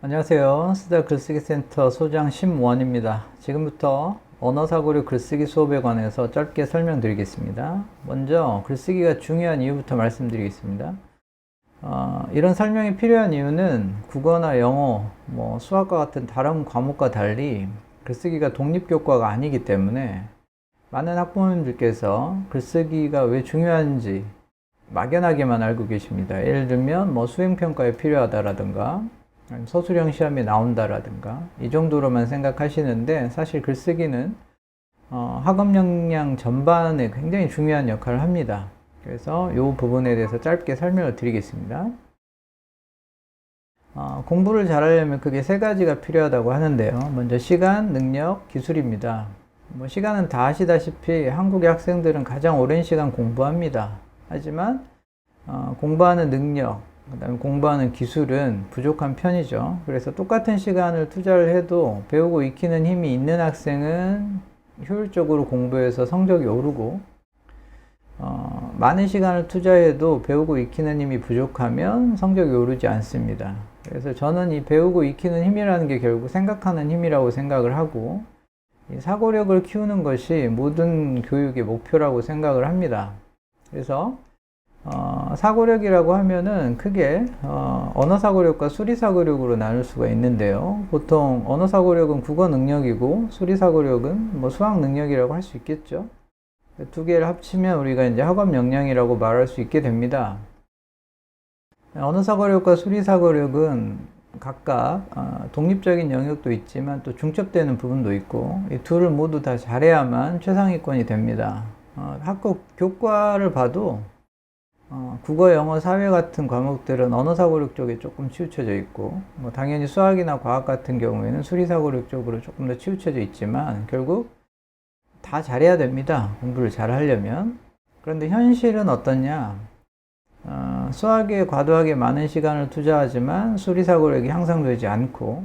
안녕하세요. 스다 글쓰기 센터 소장 심원입니다. 지금부터 언어사고력 글쓰기 수업에 관해서 짧게 설명드리겠습니다. 먼저 글쓰기가 중요한 이유부터 말씀드리겠습니다. 이런 설명이 필요한 이유는 국어나 영어, 수학과 같은 다른 과목과 달리 글쓰기가 독립교과가 아니기 때문에 많은 학부모님들께서 글쓰기가 왜 중요한지 막연하게만 알고 계십니다. 예를 들면 수행평가에 필요하다라든가 서술형 시험에 나온다라든가 이 정도로만 생각하시는데, 사실 글쓰기는 학업 역량 전반에 굉장히 중요한 역할을 합니다. 그래서 이 부분에 대해서 짧게 설명을 드리겠습니다. 공부를 잘하려면 크게 세 가지가 필요하다고 하는데요. 먼저 시간, 능력, 기술입니다. 시간은 다 아시다시피 한국의 학생들은 가장 오랜 시간 공부합니다. 하지만 공부하는 능력, 그 다음에 공부하는 기술은 부족한 편이죠. 그래서 똑같은 시간을 투자를 해도 배우고 익히는 힘이 있는 학생은 효율적으로 공부해서 성적이 오르고, 많은 시간을 투자해도 배우고 익히는 힘이 부족하면 성적이 오르지 않습니다. 그래서 저는 이 배우고 익히는 힘이라는 게 결국 생각하는 힘이라고 생각을 하고, 이 사고력을 키우는 것이 모든 교육의 목표라고 생각을 합니다. 그래서 사고력이라고 하면은 크게 언어사고력과 수리사고력으로 나눌 수가 있는데요. 보통 언어사고력은 국어 능력이고 수리사고력은 수학 능력이라고 할 수 있겠죠. 두 개를 합치면 우리가 이제 학업 역량이라고 말할 수 있게 됩니다. 언어사고력과 수리사고력은 각각 독립적인 영역도 있지만 또 중첩되는 부분도 있고, 이 둘을 모두 다 잘해야만 최상위권이 됩니다. 학교 교과를 봐도 국어, 영어, 사회 같은 과목들은 언어사고력 쪽에 조금 치우쳐져 있고, 당연히 수학이나 과학 같은 경우에는 수리사고력 쪽으로 조금 더 치우쳐져 있지만 결국 다 잘해야 됩니다. 공부를 잘 하려면. 그런데 현실은 어떠냐? 수학에 과도하게 많은 시간을 투자하지만 수리사고력이 향상되지 않고,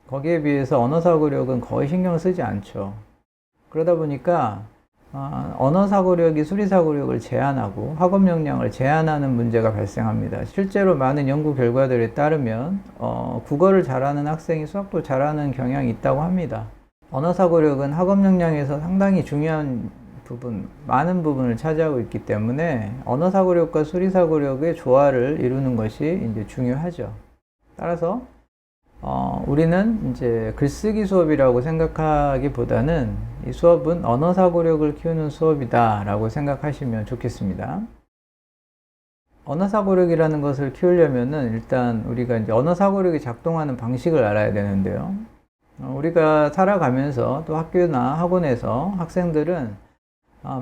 거기에 비해서 언어사고력은 거의 신경을 쓰지 않죠. 그러다 보니까 언어사고력이 수리사고력을 제한하고 학업 역량을 제한하는 문제가 발생합니다. 실제로 많은 연구 결과들에 따르면 국어를 잘하는 학생이 수학도 잘하는 경향이 있다고 합니다. 언어사고력은 학업 역량에서 상당히 중요한 부분, 많은 부분을 차지하고 있기 때문에 언어사고력과 수리사고력의 조화를 이루는 것이 이제 중요하죠. 따라서 우리는 이제 글쓰기 수업이라고 생각하기보다는 이 수업은 언어사고력을 키우는 수업이다 라고 생각하시면 좋겠습니다. 언어사고력이라는 것을 키우려면은 일단 우리가 이제 언어사고력이 작동하는 방식을 알아야 되는데요. 우리가 살아가면서 또 학교나 학원에서 학생들은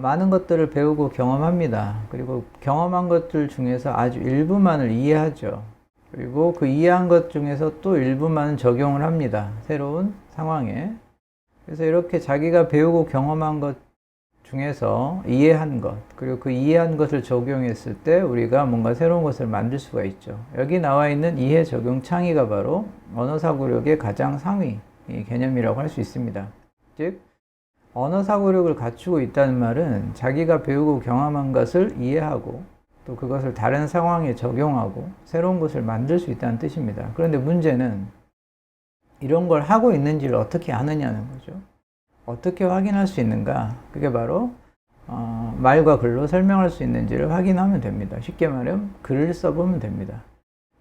많은 것들을 배우고 경험합니다. 그리고 경험한 것들 중에서 아주 일부만을 이해하죠. 그리고 그 이해한 것 중에서 또 일부만 적용을 합니다. 새로운 상황에. 그래서 이렇게 자기가 배우고 경험한 것 중에서 이해한 것, 그리고 그 이해한 것을 적용했을 때 우리가 뭔가 새로운 것을 만들 수가 있죠. 여기 나와 있는 이해, 적용, 창의가 바로 언어사고력의 가장 상위 개념이라고 할 수 있습니다. 즉, 언어사고력을 갖추고 있다는 말은 자기가 배우고 경험한 것을 이해하고 또 그것을 다른 상황에 적용하고 새로운 것을 만들 수 있다는 뜻입니다. 그런데 문제는 이런 걸 하고 있는지를 어떻게 아느냐는 거죠. 어떻게 확인할 수 있는가? 그게 바로 말과 글로 설명할 수 있는지를 확인하면 됩니다. 쉽게 말하면 글을 써보면 됩니다.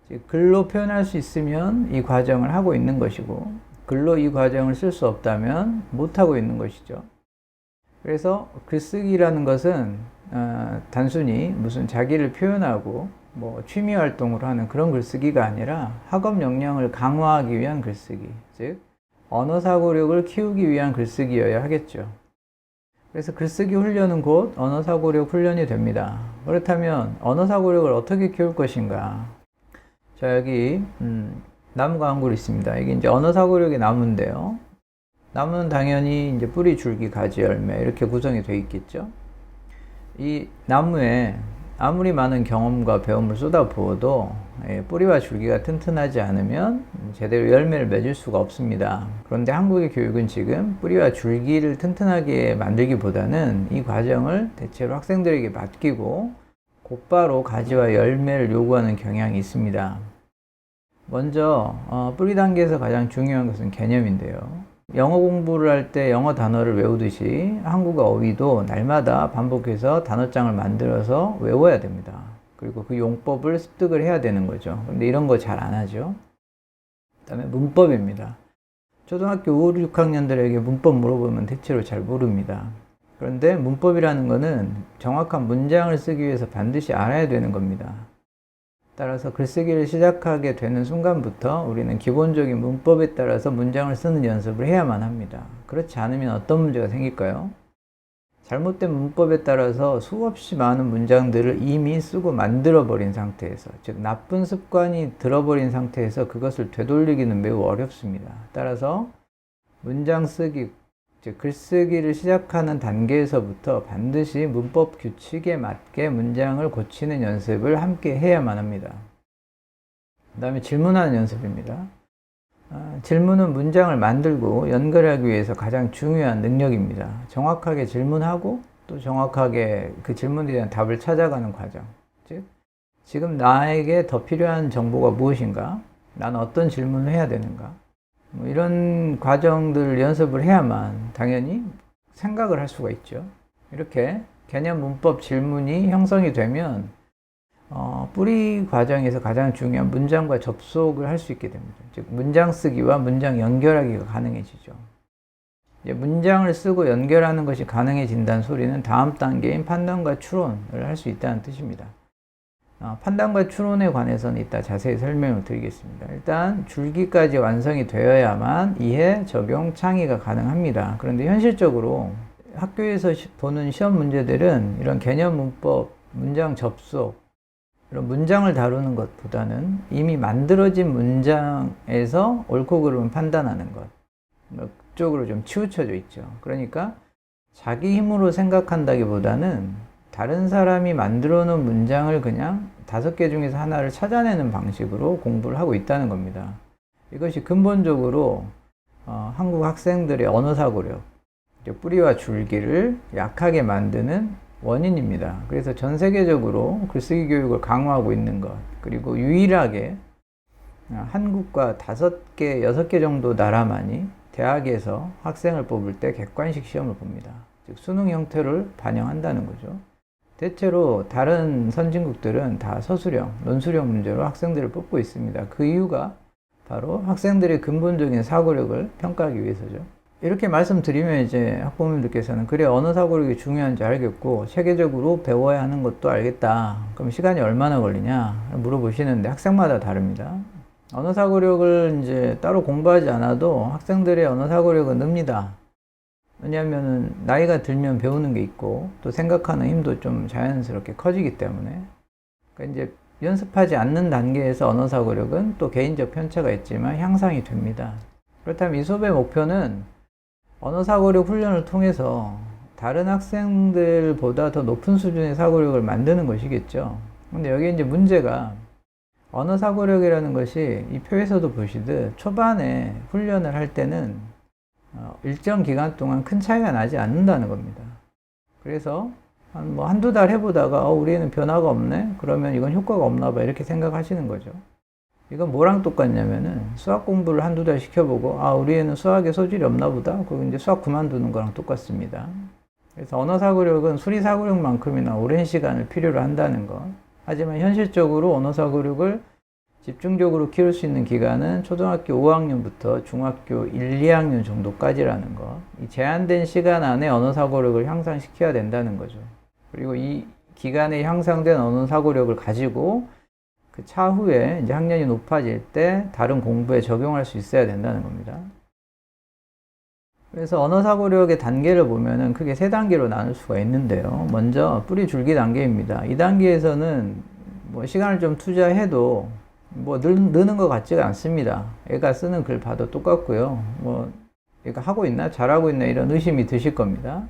즉, 글로 표현할 수 있으면 이 과정을 하고 있는 것이고, 글로 이 과정을 쓸 수 없다면 못하고 있는 것이죠. 그래서 글쓰기라는 것은 단순히 무슨 자기를 표현하고 취미 활동으로 하는 그런 글쓰기가 아니라 학업 역량을 강화하기 위한 글쓰기, 즉 언어사고력을 키우기 위한 글쓰기여야 하겠죠. 그래서 글쓰기 훈련은 곧 언어사고력 훈련이 됩니다. 그렇다면 언어사고력을 어떻게 키울 것인가? 자, 여기 나무가 한 그루 있습니다. 이게 이제 언어사고력의 나무인데요. 나무는 당연히 이제 뿌리, 줄기, 가지, 열매 이렇게 구성이 되어 있겠죠. 이 나무에 아무리 많은 경험과 배움을 쏟아부어도 뿌리와 줄기가 튼튼하지 않으면 제대로 열매를 맺을 수가 없습니다. 그런데 한국의 교육은 지금 뿌리와 줄기를 튼튼하게 만들기보다는 이 과정을 대체로 학생들에게 맡기고 곧바로 가지와 열매를 요구하는 경향이 있습니다. 먼저 뿌리 단계에서 가장 중요한 것은 개념인데요. 영어 공부를 할 때 영어 단어를 외우듯이 한국어 어휘도 날마다 반복해서 단어장을 만들어서 외워야 됩니다. 그리고 그 용법을 습득을 해야 되는 거죠. 근데 이런 거 잘 안 하죠. 그 다음에 문법입니다. 초등학교 5, 6학년들에게 문법 물어보면 대체로 잘 모릅니다. 그런데 문법이라는 거는 정확한 문장을 쓰기 위해서 반드시 알아야 되는 겁니다. 따라서 글쓰기를 시작하게 되는 순간부터 우리는 기본적인 문법에 따라서 문장을 쓰는 연습을 해야만 합니다. 그렇지 않으면 어떤 문제가 생길까요? 잘못된 문법에 따라서 수없이 많은 문장들을 이미 쓰고 만들어버린 상태에서, 즉 나쁜 습관이 들어버린 상태에서 그것을 되돌리기는 매우 어렵습니다. 따라서 문장 쓰기, 즉 글쓰기를 시작하는 단계에서부터 반드시 문법 규칙에 맞게 문장을 고치는 연습을 함께 해야만 합니다. 그 다음에 질문하는 연습입니다. 질문은 문장을 만들고 연결하기 위해서 가장 중요한 능력입니다. 정확하게 질문하고 또 정확하게 그 질문에 대한 답을 찾아가는 과정. 즉, 지금 나에게 더 필요한 정보가 무엇인가? 나는 어떤 질문을 해야 되는가? 이런 과정들을 연습을 해야만 당연히 생각을 할 수가 있죠. 이렇게 개념, 문법, 질문이 형성이 되면 뿌리 과정에서 가장 중요한 문장과 접속을 할 수 있게 됩니다. 즉 문장 쓰기와 문장 연결하기가 가능해지죠. 이제 문장을 쓰고 연결하는 것이 가능해진다는 소리는 다음 단계인 판단과 추론을 할 수 있다는 뜻입니다. 판단과 추론에 관해서는 이따 자세히 설명을 드리겠습니다. 일단 줄기까지 완성이 되어야만 이해, 적용, 창의가 가능합니다. 그런데 현실적으로 학교에서 보는 시험 문제들은 이런 개념, 문법, 문장 접속, 이런 문장을 다루는 것보다는 이미 만들어진 문장에서 옳고 그름을 판단하는 것, 그쪽으로 좀 치우쳐져 있죠. 그러니까 자기 힘으로 생각한다기보다는 다른 사람이 만들어 놓은 문장을 그냥 5개 중에서 하나를 찾아내는 방식으로 공부를 하고 있다는 겁니다. 이것이 근본적으로 한국 학생들의 언어 사고력, 뿌리와 줄기를 약하게 만드는 원인입니다. 그래서 전 세계적으로 글쓰기 교육을 강화하고 있는 것, 그리고 유일하게 한국과 5개, 6개 정도 나라만이 대학에서 학생을 뽑을 때 객관식 시험을 봅니다. 즉 수능 형태를 반영한다는 거죠. 대체로 다른 선진국들은 다 서술형, 논술형 문제로 학생들을 뽑고 있습니다. 그 이유가 바로 학생들의 근본적인 사고력을 평가하기 위해서죠. 이렇게 말씀드리면 이제 학부모님들께서는 그래 언어 사고력이 중요한지 알겠고 체계적으로 배워야 하는 것도 알겠다. 그럼 시간이 얼마나 걸리냐 물어보시는데 학생마다 다릅니다. 언어 사고력을 이제 따로 공부하지 않아도 학생들의 언어 사고력은 늡니다. 왜냐하면 나이가 들면 배우는 게 있고 또 생각하는 힘도 좀 자연스럽게 커지기 때문에, 그러니까 이제 연습하지 않는 단계에서 언어 사고력은 또 개인적 편차가 있지만 향상이 됩니다. 그렇다면 이 수업의 목표는 언어 사고력 훈련을 통해서 다른 학생들보다 더 높은 수준의 사고력을 만드는 것이겠죠. 근데 여기 이제 문제가 언어 사고력이라는 것이 이 표에서도 보시듯 초반에 훈련을 할 때는 일정 기간 동안 큰 차이가 나지 않는다는 겁니다. 그래서 한두 달 해보다가 우리 애는 변화가 없네? 그러면 이건 효과가 없나 봐 이렇게 생각하시는 거죠. 이건 뭐랑 똑같냐면은 수학 공부를 한두 달 시켜보고 우리 애는 수학에 소질이 없나 보다. 그럼 이제 수학 그만두는 거랑 똑같습니다. 그래서 언어 사고력은 수리 사고력만큼이나 오랜 시간을 필요로 한다는 것. 하지만 현실적으로 언어 사고력을 집중적으로 키울 수 있는 기간은 초등학교 5학년부터 중학교 1, 2학년 정도까지라는 것. 이 제한된 시간 안에 언어 사고력을 향상시켜야 된다는 거죠. 그리고 이 기간에 향상된 언어 사고력을 가지고 그 차후에 이제 학년이 높아질 때 다른 공부에 적용할 수 있어야 된다는 겁니다. 그래서 언어 사고력의 단계를 보면은 크게 3단계로 나눌 수가 있는데요. 먼저 뿌리 줄기 단계입니다. 이 단계에서는 시간을 좀 투자해도 느는 것 같지가 않습니다. 애가 쓰는 글 봐도 똑같고요. 얘가 하고 있나? 잘하고 있나? 이런 의심이 드실 겁니다.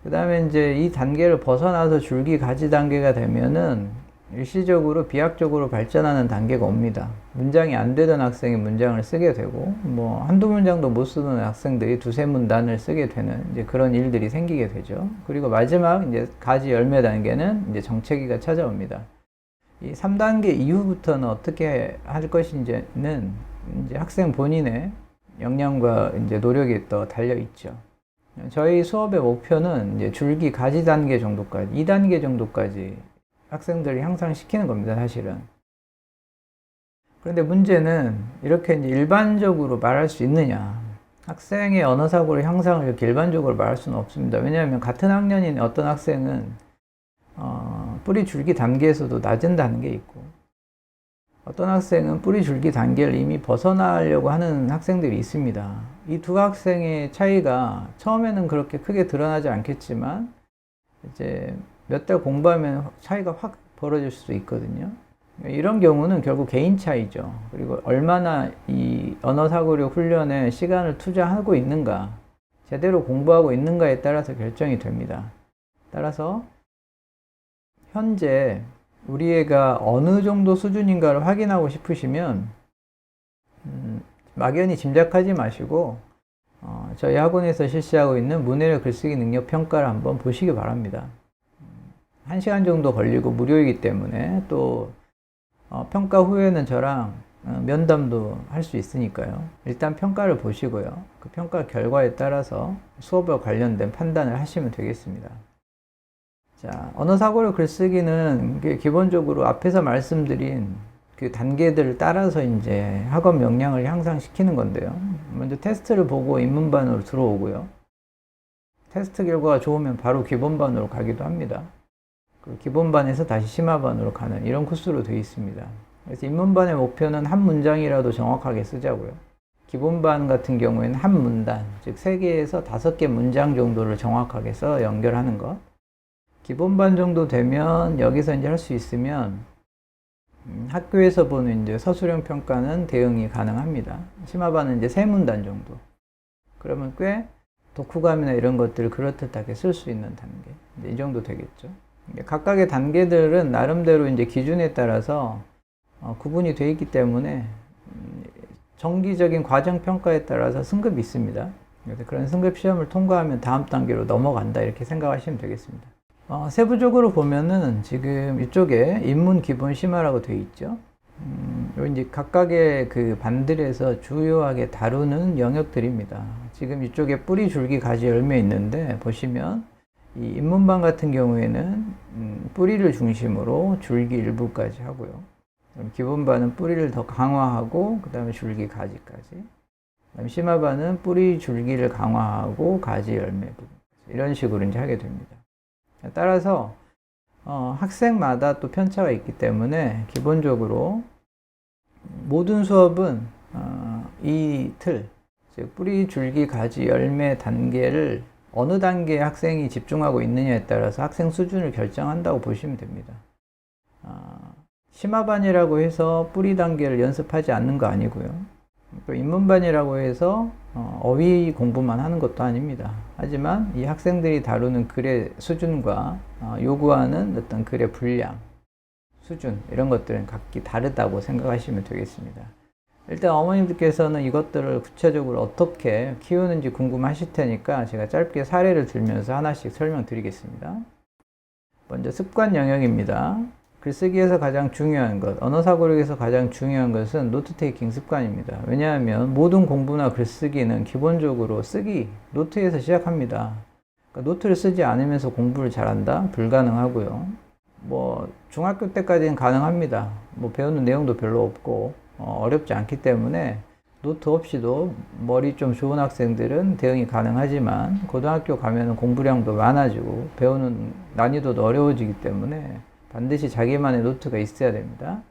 그 다음에 이제 이 단계를 벗어나서 줄기 가지 단계가 되면은 일시적으로 비약적으로 발전하는 단계가 옵니다. 문장이 안 되던 학생이 문장을 쓰게 되고, 한두 문장도 못 쓰는 학생들이 2-3문단을 쓰게 되는 이제 그런 일들이 생기게 되죠. 그리고 마지막 이제 가지 열매 단계는 이제 정체기가 찾아옵니다. 이 3단계 이후부터는 어떻게 할 것인지는 이제 학생 본인의 역량과 이제 노력이 또 달려 있죠. 저희 수업의 목표는 이제 줄기 가지 단계 정도까지, 2단계 정도까지 학생들이 향상시키는 겁니다, 사실은. 그런데 문제는 이렇게 이제 일반적으로 말할 수 있느냐. 학생의 언어 사고의 향상을 이렇게 일반적으로 말할 수는 없습니다. 왜냐하면 같은 학년인 어떤 학생은 뿌리 줄기 단계에서도 낮은다는 게 있고, 어떤 학생은 뿌리 줄기 단계를 이미 벗어나려고 하는 학생들이 있습니다. 이 두 학생의 차이가 처음에는 그렇게 크게 드러나지 않겠지만 이제 몇 달 공부하면 차이가 확 벌어질 수도 있거든요. 이런 경우는 결국 개인 차이죠. 그리고 얼마나 이 언어 사고력 훈련에 시간을 투자하고 있는가, 제대로 공부하고 있는가에 따라서 결정이 됩니다. 따라서 현재 우리 애가 어느 정도 수준인가를 확인하고 싶으시면 막연히 짐작하지 마시고 저희 학원에서 실시하고 있는 문해력 글쓰기 능력 평가를 한번 보시기 바랍니다. 1시간 정도 걸리고 무료이기 때문에 또 평가 후에는 저랑 면담도 할 수 있으니까요. 일단 평가를 보시고요. 그 평가 결과에 따라서 수업과 관련된 판단을 하시면 되겠습니다. 자, 언어 사고력 글쓰기는 기본적으로 앞에서 말씀드린 그 단계들을 따라서 이제 학업 역량을 향상시키는 건데요. 먼저 테스트를 보고 입문반으로 들어오고요. 테스트 결과가 좋으면 바로 기본반으로 가기도 합니다. 기본반에서 다시 심화반으로 가는 이런 코스로 되어 있습니다. 그래서 입문반의 목표는 한 문장이라도 정확하게 쓰자고요. 기본반 같은 경우에는 한 문단, 즉 3개에서 5개 문장 정도를 정확하게 써 연결하는 것. 기본반 정도 되면 여기서 이제 할 수 있으면 학교에서 보는 이제 서술형 평가는 대응이 가능합니다. 심화반은 이제 3문단 정도. 그러면 꽤 독후감이나 이런 것들을 그럴듯하게 쓸 수 있는 단계. 이제 이 정도 되겠죠. 각각의 단계들은 나름대로 이제 기준에 따라서 구분이 되어 있기 때문에 정기적인 과정 평가에 따라서 승급이 있습니다. 그래서 그런 승급 시험을 통과하면 다음 단계로 넘어간다 이렇게 생각하시면 되겠습니다. 세부적으로 보면은 지금 이쪽에 입문 기본 심화라고 되어 있죠. 요 이제 각각의 그 반들에서 주요하게 다루는 영역들입니다. 지금 이쪽에 뿌리, 줄기, 가지, 열매 있는데 보시면 이 입문반 같은 경우에는 뿌리를 중심으로 줄기 일부까지 하고요. 그럼 기본반은 뿌리를 더 강화하고 그 다음에 줄기, 가지까지. 그다음 심화반은 뿌리, 줄기를 강화하고 가지, 열매 부분. 이런 식으로 이제 하게 됩니다. 따라서 학생마다 또 편차가 있기 때문에 기본적으로 모든 수업은 이 틀, 즉 뿌리, 줄기, 가지, 열매 단계를 어느 단계에 학생이 집중하고 있느냐에 따라서 학생 수준을 결정한다고 보시면 됩니다. 심화반이라고 해서 뿌리 단계를 연습하지 않는 거 아니고요. 또 입문반이라고 해서 어휘 공부만 하는 것도 아닙니다. 하지만 이 학생들이 다루는 글의 수준과 요구하는 어떤 글의 분량, 수준 이런 것들은 각기 다르다고 생각하시면 되겠습니다. 일단 어머님들께서는 이것들을 구체적으로 어떻게 키우는지 궁금하실 테니까 제가 짧게 사례를 들면서 하나씩 설명드리겠습니다. 먼저 습관 영역입니다. 글쓰기에서 가장 중요한 것, 언어 사고력에서 가장 중요한 것은 노트 테이킹 습관입니다. 왜냐하면 모든 공부나 글쓰기는 기본적으로 쓰기, 노트에서 시작합니다. 그러니까 노트를 쓰지 않으면서 공부를 잘한다? 불가능하고요. 중학교 때까지는 가능합니다. 배우는 내용도 별로 없고 어렵지 않기 때문에 노트 없이도 머리 좀 좋은 학생들은 대응이 가능하지만 고등학교 가면 공부량도 많아지고 배우는 난이도도 어려워지기 때문에 반드시 자기만의 노트가 있어야 됩니다.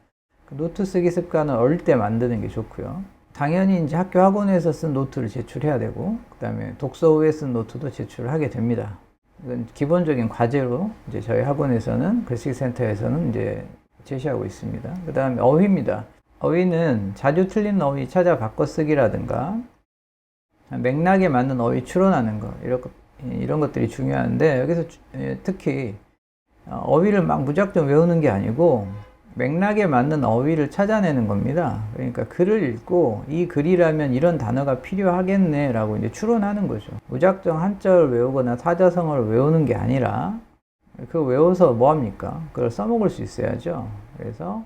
그 노트 쓰기 습관을 어릴 때 만드는 게 좋고요. 당연히 이제 학교 학원에서 쓴 노트를 제출해야 되고, 그 다음에 독서 후에 쓴 노트도 제출을 하게 됩니다. 이건 기본적인 과제로 이제 저희 학원에서는 글쓰기 센터에서는 이제 제시하고 있습니다. 그 다음에 어휘입니다. 어휘는 자주 틀린 어휘 찾아 바꿔 쓰기라든가 맥락에 맞는 어휘 추론하는 거 이런 것들이 중요한데 여기서 특히 어휘를 막 무작정 외우는 게 아니고 맥락에 맞는 어휘를 찾아내는 겁니다. 그러니까 글을 읽고 이 글이라면 이런 단어가 필요하겠네 라고 이제 추론하는 거죠. 무작정 한자를 외우거나 사자성어를 외우는 게 아니라 그거 외워서 뭐합니까? 그걸 써먹을 수 있어야죠. 그래서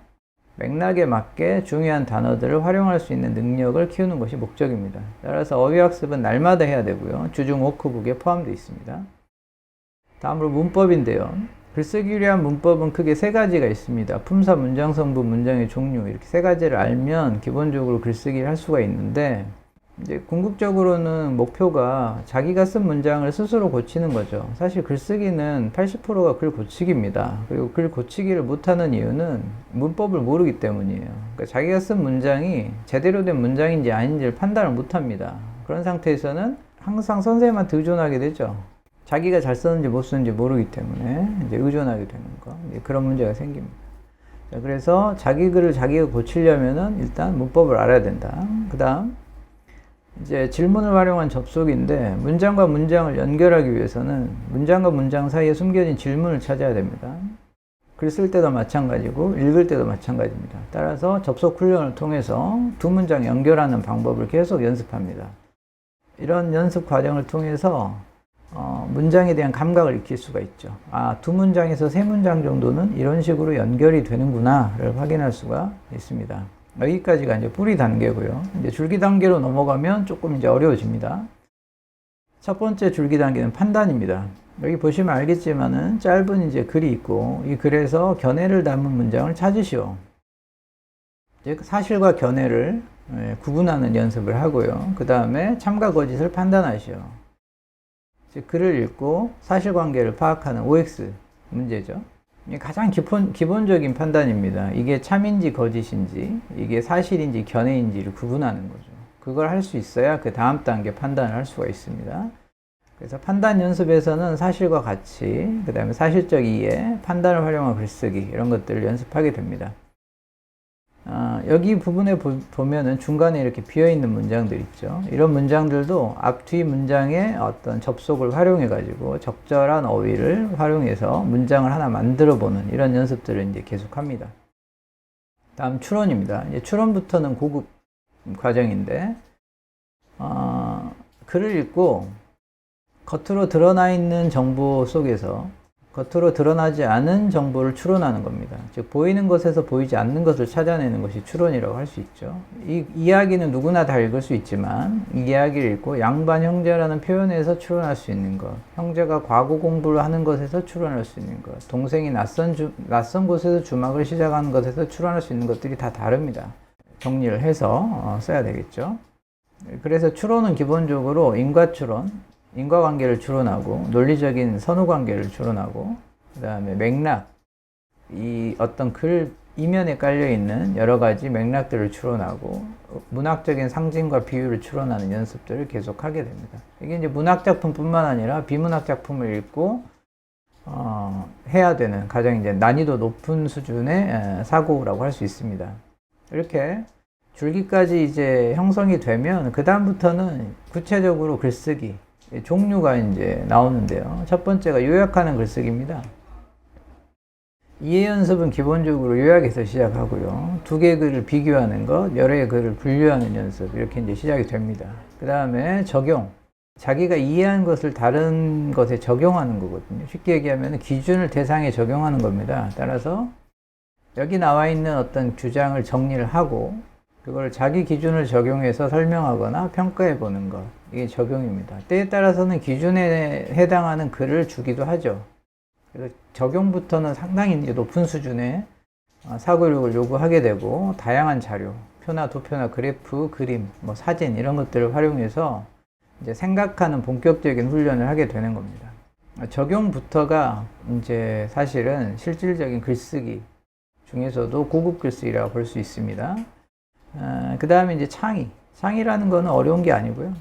맥락에 맞게 중요한 단어들을 활용할 수 있는 능력을 키우는 것이 목적입니다. 따라서 어휘학습은 날마다 해야 되고요. 주중 워크북에 포함되어 있습니다. 다음으로 문법인데요. 글쓰기를 위한 문법은 크게 세 가지가 있습니다. 품사, 문장, 성분, 문장의 종류 이렇게 세 가지를 알면 기본적으로 글쓰기를 할 수가 있는데 이제 궁극적으로는 목표가 자기가 쓴 문장을 스스로 고치는 거죠. 사실 글쓰기는 80%가 글 고치기입니다. 그리고 글 고치기를 못하는 이유는 문법을 모르기 때문이에요. 그러니까 자기가 쓴 문장이 제대로 된 문장인지 아닌지를 판단을 못합니다. 그런 상태에서는 항상 선생님한테 의존하게 되죠. 자기가 잘 썼는지 못 썼는지 모르기 때문에 이제 의존하게 되는 거, 그런 문제가 생깁니다. 자, 그래서 자기 글을 자기가 고치려면은 일단 문법을 알아야 된다. 그 다음 이제 질문을 활용한 접속인데 문장과 문장을 연결하기 위해서는 문장과 문장 사이에 숨겨진 질문을 찾아야 됩니다. 글 쓸 때도 마찬가지고 읽을 때도 마찬가지입니다. 따라서 접속 훈련을 통해서 두 문장 연결하는 방법을 계속 연습합니다. 이런 연습 과정을 통해서 문장에 대한 감각을 익힐 수가 있죠. 아, 두 문장에서 세 문장 정도는 이런 식으로 연결이 되는구나를 확인할 수가 있습니다. 여기까지가 이제 뿌리 단계고요. 이제 줄기 단계로 넘어가면 조금 이제 어려워집니다. 첫 번째 줄기 단계는 판단입니다. 여기 보시면 알겠지만은 짧은 이제 글이 있고 이 글에서 견해를 담은 문장을 찾으시오. 이제 사실과 견해를 구분하는 연습을 하고요. 그 다음에 참과 거짓을 판단하시오. 즉 글을 읽고 사실관계를 파악하는 OX 문제죠. 가장 기본적인 판단입니다. 이게 참인지 거짓인지, 이게 사실인지 견해인지를 구분하는 거죠. 그걸 할 수 있어야 그 다음 단계 판단을 할 수가 있습니다. 그래서 판단 연습에서는 사실과 가치, 그 다음에 사실적 이해, 판단을 활용한 글쓰기 이런 것들을 연습하게 됩니다. 여기 부분에 보면은 중간에 이렇게 비어있는 문장들 있죠. 이런 문장들도 앞, 뒤 문장의 어떤 접속을 활용해가지고 적절한 어휘를 활용해서 문장을 하나 만들어 보는 이런 연습들을 이제 계속 합니다. 다음 추론입니다. 이제 추론부터는 고급 과정인데, 글을 읽고 겉으로 드러나 있는 정보 속에서 겉으로 드러나지 않은 정보를 추론하는 겁니다. 즉 보이는 것에서 보이지 않는 것을 찾아내는 것이 추론이라고 할 수 있죠. 이 이야기는 누구나 다 읽을 수 있지만 이 이야기를 읽고 양반 형제라는 표현에서 추론할 수 있는 것, 형제가 과거 공부를 하는 것에서 추론할 수 있는 것, 동생이 낯선 곳에서 주막을 시작하는 것에서 추론할 수 있는 것들이 다 다릅니다. 정리를 해서 써야 되겠죠. 그래서 추론은 기본적으로 인과추론, 인과관계를 추론하고 논리적인 선후관계를 추론하고 그 다음에 맥락, 이 어떤 글 이면에 깔려있는 여러 가지 맥락들을 추론하고 문학적인 상징과 비유를 추론하는 연습들을 계속하게 됩니다. 이게 이제 문학작품뿐만 아니라 비문학작품을 읽고 해야 되는 가장 이제 난이도 높은 수준의 사고라고 할 수 있습니다. 이렇게 줄기까지 이제 형성이 되면 그 다음부터는 구체적으로 글쓰기 종류가 이제 나오는데요. 첫 번째가 요약하는 글쓰기입니다. 이해 연습은 기본적으로 요약에서 시작하고요. 두 개의 글을 비교하는 것, 여러 개의 글을 분류하는 연습 이렇게 이제 시작이 됩니다. 그 다음에 적용. 자기가 이해한 것을 다른 것에 적용하는 거거든요. 쉽게 얘기하면 기준을 대상에 적용하는 겁니다. 따라서 여기 나와 있는 어떤 주장을 정리를 하고 그걸 자기 기준을 적용해서 설명하거나 평가해 보는 것. 이게 적용입니다. 때에 따라서는 기준에 해당하는 글을 주기도 하죠. 그래서 적용부터는 상당히 이제 높은 수준의 사고력을 요구하게 되고 다양한 자료, 표나 도표나 그래프, 그림, 뭐 사진 이런 것들을 활용해서 이제 생각하는 본격적인 훈련을 하게 되는 겁니다. 적용부터가 이제 사실은 실질적인 글쓰기 중에서도 고급 글쓰기라고 볼 수 있습니다. 그 다음에 이제 창의. 창의라는 거는 어려운 게 아니고요.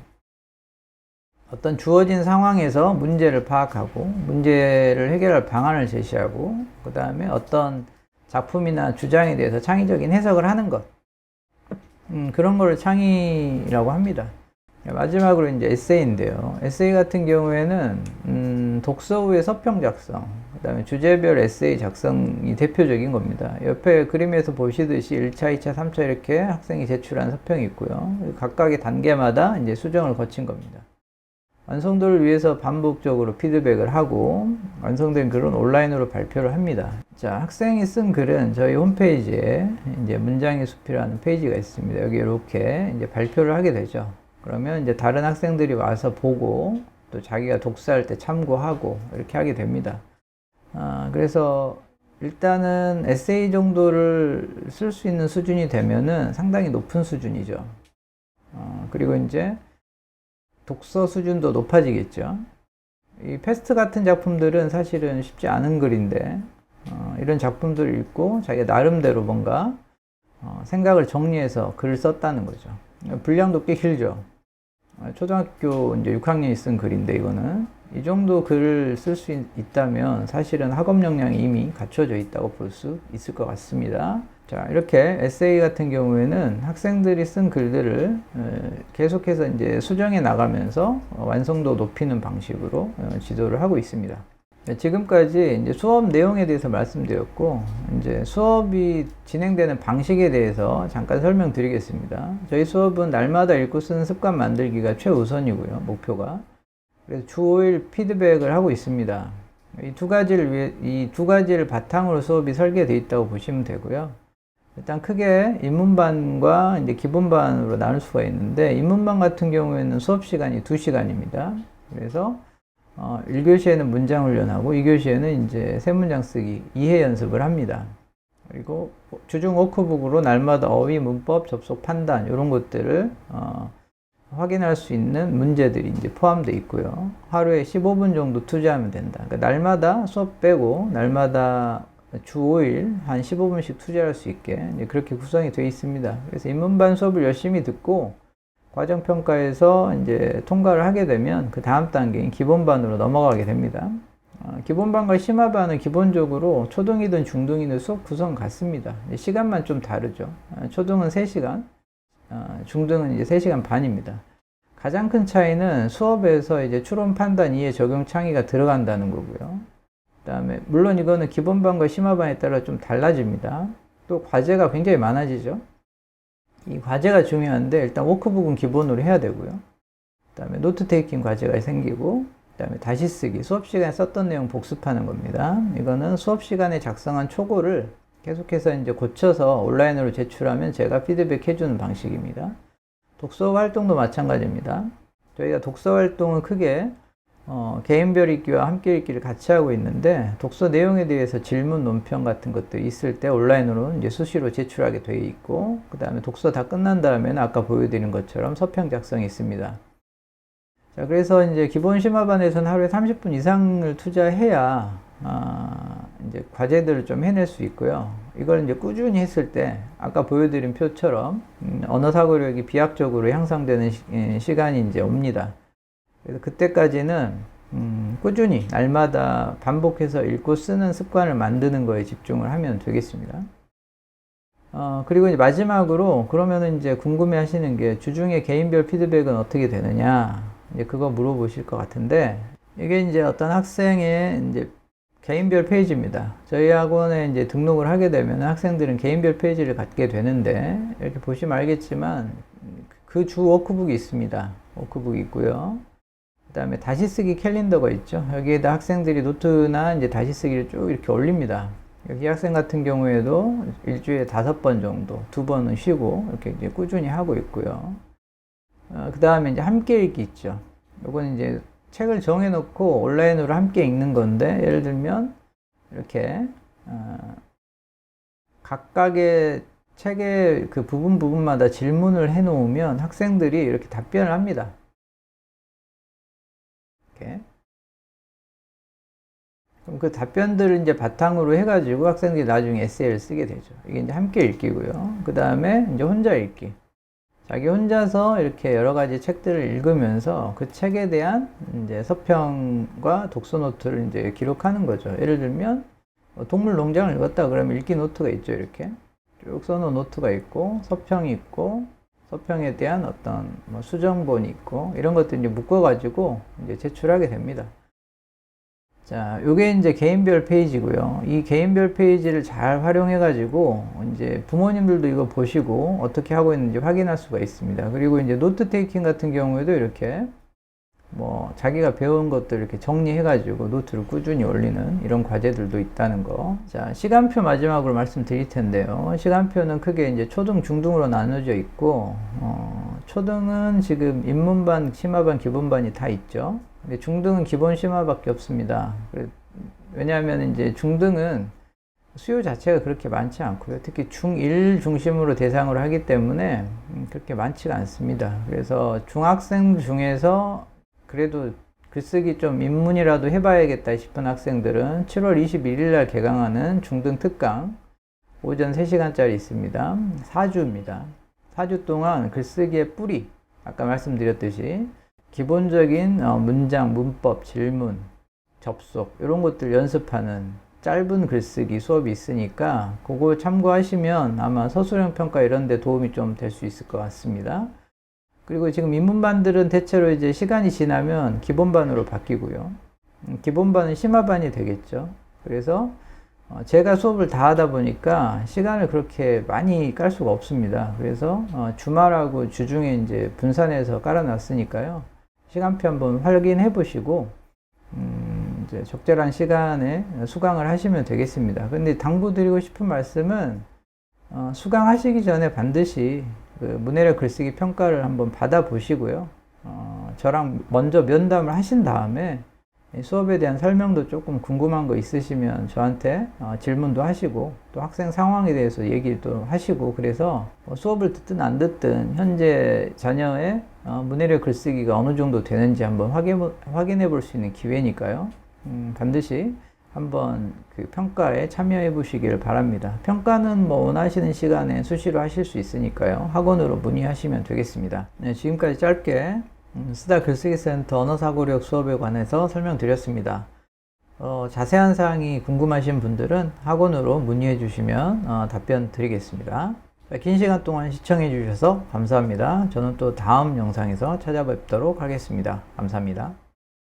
어떤 주어진 상황에서 문제를 파악하고 문제를 해결할 방안을 제시하고 그 다음에 어떤 작품이나 주장에 대해서 창의적인 해석을 하는 것. 그런 거를 창의라고 합니다. 마지막으로 이제 에세이인데요. 에세이 같은 경우에는 독서 후에 서평 작성, 그 다음에 주제별 에세이 작성이 대표적인 겁니다. 옆에 그림에서 보시듯이 1차, 2차, 3차 이렇게 학생이 제출한 서평이 있고요. 각각의 단계마다 이제 수정을 거친 겁니다. 완성도를 위해서 반복적으로 피드백을 하고 완성된 글은 온라인으로 발표를 합니다. 자, 학생이 쓴 글은 저희 홈페이지에 이제 문장의 숲이라는 페이지가 있습니다. 여기 이렇게 이제 발표를 하게 되죠. 그러면 이제 다른 학생들이 와서 보고 또 자기가 독서할 때 참고하고 이렇게 하게 됩니다. 그래서 일단은 에세이 정도를 쓸 수 있는 수준이 되면은 상당히 높은 수준이죠. 그리고 이제 독서 수준도 높아지겠죠. 이 패스트 같은 작품들은 사실은 쉽지 않은 글인데 이런 작품들을 읽고 자기가 나름대로 뭔가 생각을 정리해서 글을 썼다는 거죠. 분량도 꽤 길죠. 초등학교 이제 6학년이 쓴 글인데 이거는 이 정도 글을 쓸 수 있다면 사실은 학업 역량이 이미 갖춰져 있다고 볼 수 있을 것 같습니다. 자, 이렇게 에세이 같은 경우에는 학생들이 쓴 글들을 계속해서 이제 수정해 나가면서 완성도 높이는 방식으로 지도를 하고 있습니다. 지금까지 이제 수업 내용에 대해서 말씀드렸고, 이제 수업이 진행되는 방식에 대해서 잠깐 설명드리겠습니다. 저희 수업은 날마다 읽고 쓰는 습관 만들기가 최우선이고요, 목표가. 그래서 주 5일 피드백을 하고 있습니다. 이 두 가지를 바탕으로 수업이 설계되어 있다고 보시면 되고요. 일단 크게 입문반과 이제 기본반으로 나눌 수가 있는데, 입문반 같은 경우에는 수업 시간이 2시간입니다. 그래서 1교시에는 문장 훈련하고 2교시에는 이제 세 문장 쓰기 이해 연습을 합니다. 그리고 주중 워크북으로 날마다 어휘, 문법, 접속, 판단 이런 것들을 확인할 수 있는 문제들이 이제 포함되어 있고요. 하루에 15분 정도 투자하면 된다. 그러니까 날마다 수업 빼고 날마다 주 5일 한 15분씩 투자할 수 있게 그렇게 구성이 되어 있습니다. 그래서 입문반 수업을 열심히 듣고 과정평가에서 이제 통과를 하게 되면 그 다음 단계인 기본반으로 넘어가게 됩니다. 기본반과 심화반은 기본적으로 초등이든 중등이든 수업 구성 같습니다. 시간만 좀 다르죠. 초등은 3시간, 중등은 이제 3시간 반입니다. 가장 큰 차이는 수업에서 이제 추론, 판단, 이해, 적용, 창의가 들어간다는 거고요. 그 다음에 물론 이거는 기본반과 심화반에 따라 좀 달라집니다. 또 과제가 굉장히 많아지죠. 이 과제가 중요한데 일단 워크북은 기본으로 해야 되고요. 그 다음에 노트 테이킹 과제가 생기고, 그 다음에 다시 쓰기, 수업 시간에 썼던 내용 복습하는 겁니다. 이거는 수업 시간에 작성한 초고를 계속해서 이제 고쳐서 온라인으로 제출하면 제가 피드백 해주는 방식입니다. 독서 활동도 마찬가지입니다. 저희가 독서 활동은 크게 개인별 읽기와 함께 읽기를 같이 하고 있는데, 독서 내용에 대해서 질문, 논평 같은 것들이 있을 때 온라인으로 이제 수시로 제출하게 되어 있고, 그 다음에 독서 다 끝난 다음에는 아까 보여드린 것처럼 서평 작성이 있습니다. 자, 그래서 이제 기본 심화반에서는 하루에 30분 이상을 투자해야 이제 과제들을 좀 해낼 수 있고요. 이걸 이제 꾸준히 했을 때 아까 보여드린 표처럼 언어 사고력이 비약적으로 향상되는 시간이 이제 옵니다. 그래서 그때까지는 꾸준히 날마다 반복해서 읽고 쓰는 습관을 만드는 거에 집중을 하면 되겠습니다. 그리고 이제 마지막으로 그러면은 이제 궁금해 하시는 게 주중에 개인별 피드백은 어떻게 되느냐, 이제 그거 물어보실 것 같은데, 이게 이제 어떤 학생의 이제 개인별 페이지입니다. 저희 학원에 이제 등록을 하게 되면 학생들은 개인별 페이지를 갖게 되는데, 이렇게 보시면 알겠지만 그 주 워크북이 있습니다. 워크북이 있고요. 그 다음에 다시 쓰기 캘린더가 있죠. 여기에다 학생들이 노트나 이제 다시 쓰기를 쭉 이렇게 올립니다. 여기 학생 같은 경우에도 일주일에 5번 정도, 2번은 쉬고 이렇게 이제 꾸준히 하고 있고요. 그 다음에 이제 함께 읽기 있죠. 요건 이제 책을 정해놓고 온라인으로 함께 읽는 건데, 예를 들면 이렇게 각각의 책의 그 부분마다 질문을 해놓으면 학생들이 이렇게 답변을 합니다. 이렇게. 그럼 그 답변들을 이제 바탕으로 해가지고 학생들이 나중에 에세이를 쓰게 되죠. 이게 이제 함께 읽기고요. 그 다음에 이제 혼자 읽기. 자기 혼자서 이렇게 여러 가지 책들을 읽으면서 그 책에 대한 이제 서평과 독서 노트를 이제 기록하는 거죠. 예를 들면 동물 농장을 읽었다 그러면 읽기 노트가 있죠. 이렇게 쭉 써놓은 노트가 있고, 서평이 있고, 서평에 대한 어떤 수정본이 있고, 이런 것들 이제 묶어가지고 이제 제출하게 됩니다. 자, 요게 이제 개인별 페이지고요. 이 개인별 페이지를 잘 활용해가지고 이제 부모님들도 이거 보시고 어떻게 하고 있는지 확인할 수가 있습니다. 그리고 이제 노트 테이킹 같은 경우에도 이렇게 뭐 자기가 배운 것들 이렇게 정리해가지고 노트를 꾸준히 올리는 이런 과제들도 있다는 거. 자, 시간표 마지막으로 말씀드릴 텐데요. 시간표는 크게 이제 초등, 중등으로 나눠져 있고, 초등은 지금 입문반, 심화반, 기본반이 다 있죠. 근데 중등은 기본 심화밖에 없습니다. 왜냐하면 이제 중등은 수요 자체가 그렇게 많지 않고요. 특히 중1 중심으로 대상으로 하기 때문에 그렇게 많지가 않습니다. 그래서 중학생 중에서 그래도 글쓰기 좀 입문이라도 해봐야겠다 싶은 학생들은 7월 21일 날 개강하는 중등 특강 오전 3시간짜리 있습니다. 4주입니다. 4주 동안 글쓰기의 뿌리, 아까 말씀드렸듯이 기본적인 문장, 문법, 질문, 접속 이런 것들 연습하는 짧은 글쓰기 수업이 있으니까 그거 참고하시면 아마 서술형 평가 이런 데 도움이 좀 될 수 있을 것 같습니다. 그리고 지금 입문반들은 대체로 이제 시간이 지나면 기본반으로 바뀌고요. 기본반은 심화반이 되겠죠. 그래서 제가 수업을 다 하다 보니까 시간을 그렇게 많이 깔 수가 없습니다. 그래서 주말하고 주중에 이제 분산해서 깔아놨으니까요. 시간표 한번 확인해 보시고 이제 적절한 시간에 수강을 하시면 되겠습니다. 근데 당부드리고 싶은 말씀은 수강하시기 전에 반드시 그 문해력 글쓰기 평가를 한번 받아보시고요. 저랑 먼저 면담을 하신 다음에 수업에 대한 설명도 조금 궁금한 거 있으시면 저한테 질문도 하시고 또 학생 상황에 대해서 얘기도 하시고 그래서 수업을 듣든 안 듣든 현재 자녀의 문해력 글쓰기가 어느 정도 되는지 한번 확인해 볼 수 있는 기회니까요. 반드시 한번 그 평가에 참여해 보시길 바랍니다. 평가는 뭐 원하시는 시간에 수시로 하실 수 있으니까요. 학원으로 문의하시면 되겠습니다. 네, 지금까지 짧게 스다 글쓰기 센터 언어사고력 수업에 관해서 설명드렸습니다. 자세한 사항이 궁금하신 분들은 학원으로 문의해 주시면 답변 드리겠습니다. 긴 시간 동안 시청해 주셔서 감사합니다. 저는 또 다음 영상에서 찾아뵙도록 하겠습니다. 감사합니다.